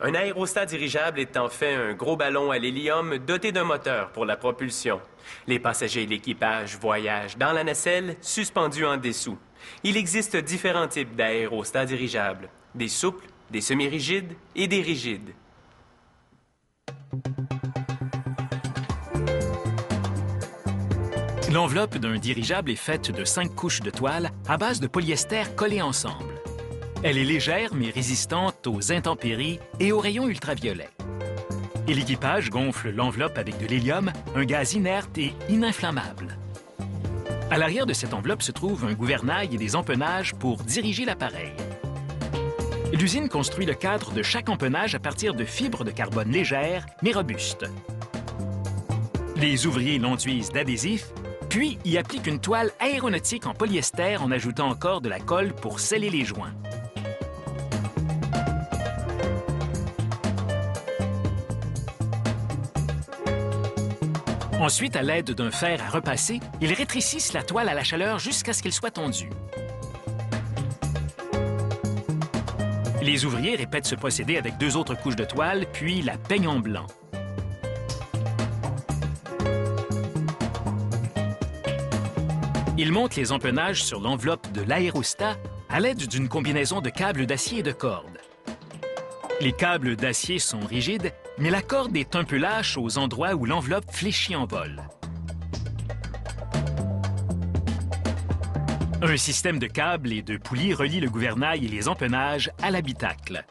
Un aérostat dirigeable est en fait un gros ballon à l'hélium doté d'un moteur pour la propulsion. Les passagers et l'équipage voyagent dans la nacelle, suspendus en dessous. Il existe différents types d'aérostats dirigeables, des souples, des semi-rigides et des rigides. L'enveloppe d'un dirigeable est faite de 5 couches de toile à base de polyester collées ensemble. Elle est légère mais résistante aux intempéries et aux rayons ultraviolets. Et l'équipage gonfle l'enveloppe avec de l'hélium, un gaz inerte et ininflammable. À l'arrière de cette enveloppe se trouve un gouvernail et des empennages pour diriger l'appareil. L'usine construit le cadre de chaque empennage à partir de fibres de carbone légères mais robustes. Les ouvriers l'enduisent d'adhésif, puis y appliquent une toile aéronautique en polyester en ajoutant encore de la colle pour sceller les joints. Ensuite, à l'aide d'un fer à repasser, ils rétrécissent la toile à la chaleur jusqu'à ce qu'elle soit tondue. Les ouvriers répètent ce procédé avec 2 autres couches de toile, puis la peignent en blanc. Ils montent les empennages sur l'enveloppe de l'aérostat à l'aide d'une combinaison de câbles d'acier et de cordes. Les câbles d'acier sont rigides, mais la corde est un peu lâche aux endroits où l'enveloppe fléchit en vol. Un système de câbles et de poulies relie le gouvernail et les empennages à l'habitacle.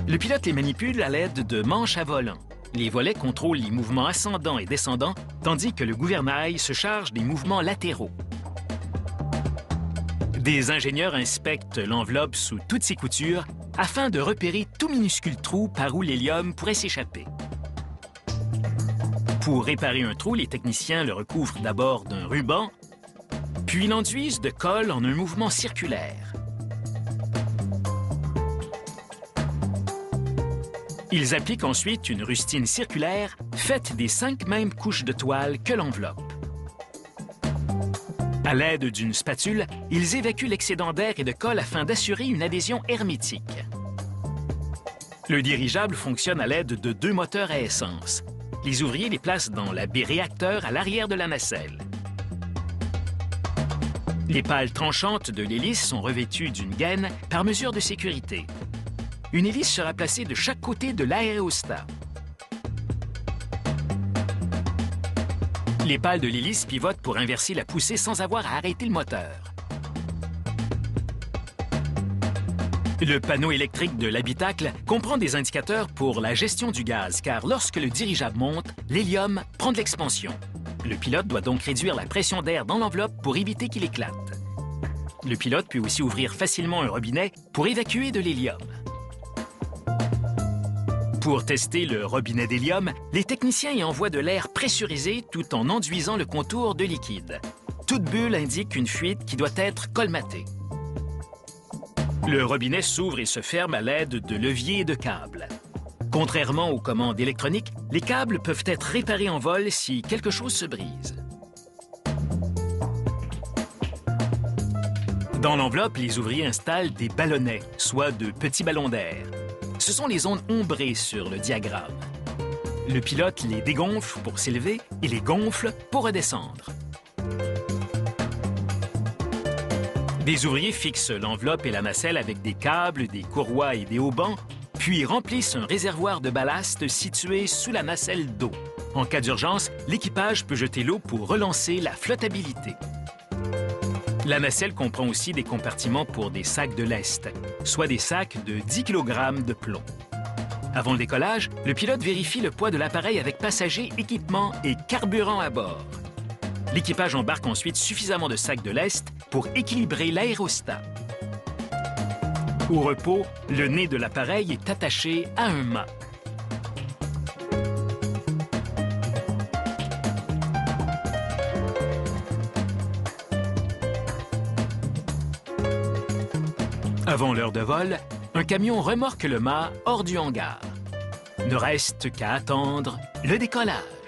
Le pilote les manipule à l'aide de manches à volant. Les volets contrôlent les mouvements ascendants et descendants, tandis que le gouvernail se charge des mouvements latéraux. Des ingénieurs inspectent l'enveloppe sous toutes ses coutures afin de repérer tout minuscule trou par où l'hélium pourrait s'échapper. Pour réparer un trou, les techniciens le recouvrent d'abord d'un ruban, puis l'enduisent de colle en un mouvement circulaire. Ils appliquent ensuite une rustine circulaire faite des 5 mêmes couches de toile que l'enveloppe. À l'aide d'une spatule, ils évacuent l'excédent d'air et de colle afin d'assurer une adhésion hermétique. Le dirigeable fonctionne à l'aide de 2 moteurs à essence. Les ouvriers les placent dans la baie réacteur à l'arrière de la nacelle. Les pales tranchantes de l'hélice sont revêtues d'une gaine par mesure de sécurité. Une hélice sera placée de chaque côté de l'aérostat. Les pales de l'hélice pivotent pour inverser la poussée sans avoir à arrêter le moteur. Le panneau électrique de l'habitacle comprend des indicateurs pour la gestion du gaz, car lorsque le dirigeable monte, l'hélium prend de l'expansion. Le pilote doit donc réduire la pression d'air dans l'enveloppe pour éviter qu'il éclate. Le pilote peut aussi ouvrir facilement un robinet pour évacuer de l'hélium. Pour tester le robinet d'hélium, les techniciens y envoient de l'air pressurisé tout en enduisant le contour de liquide. Toute bulle indique une fuite qui doit être colmatée. Le robinet s'ouvre et se ferme à l'aide de leviers et de câbles. Contrairement aux commandes électroniques, les câbles peuvent être réparés en vol si quelque chose se brise. Dans l'enveloppe, les ouvriers installent des ballonnets, soit de petits ballons d'air. Ce sont les zones ombrées sur le diagramme. Le pilote les dégonfle pour s'élever et les gonfle pour redescendre. Des ouvriers fixent l'enveloppe et la nacelle avec des câbles, des courroies et des haubans, puis remplissent un réservoir de ballast situé sous la nacelle d'eau. En cas d'urgence, l'équipage peut jeter l'eau pour relancer la flottabilité. La nacelle comprend aussi des compartiments pour des sacs de lest, soit des sacs de 10 kg de plomb. Avant le décollage, le pilote vérifie le poids de l'appareil avec passagers, équipements et carburant à bord. L'équipage embarque ensuite suffisamment de sacs de lest pour équilibrer l'aérostat. Au repos, le nez de l'appareil est attaché à un mât. Avant l'heure de vol, un camion remorque le mât hors du hangar. Ne reste qu'à attendre le décollage.